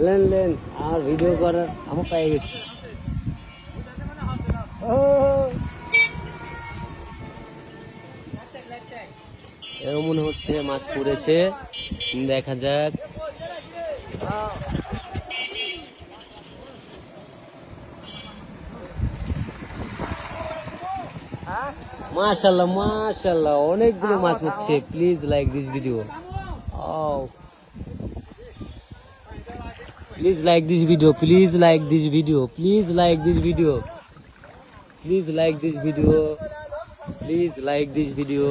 लेन लेन আর video করার আমি পেয়ে গেছি এরকম মনে হচ্ছে মাছ পড়েছে দেখা যাক মাশাআল্লাহ মাশাআল্লাহ অনেকগুলো মাছ উঠছে please like this video Please like this video. Please like this video. Please like this video. Please like this video. Please like this video.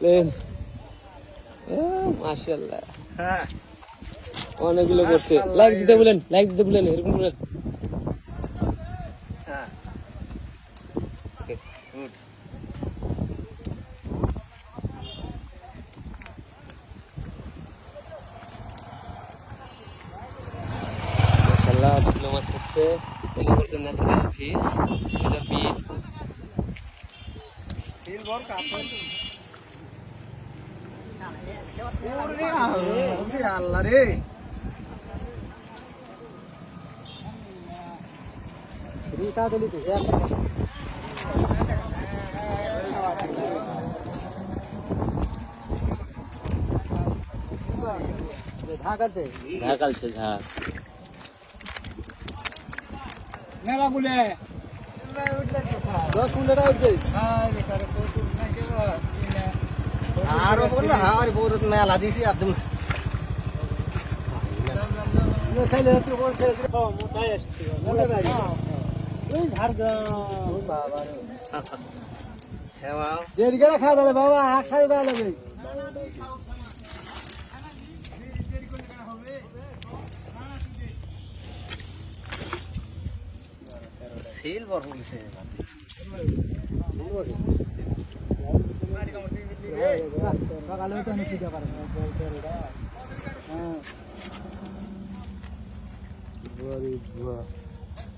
Len. মাশাআল্লাহ। হ্যাঁ। অনেকগুলো করছে। লাইক দিতে বলেন, লাইক দিতে বলেন এরকম বলেন। হ্যাঁ। ওকে, গুড। মাশাআল্লাহ মাছ করছে এটা বলতে ন্যাচারাল ফিশ এটা বিল সিলভার কাতল ওরে আল্লাহ রে রিকা দলি তো ঢাকাতে ঢাকালছে ঢাক মেলা গুলে 10 কুলেটা উঠছে আরে করে কত নাকি আর বললা আর বহুত মেলা দিছি আর তুমি নো তাইলে তুই বলছে মোটাই আসছে মোটা ভাই ওই ঝাড়গা ও বাবা রে হ্যাঁ বাবা দেরি করে খা দালে বাবা একসাথে দালে ভাই সিলভার হইছে সকালে তো অনেক পূজা করে হ্যাঁ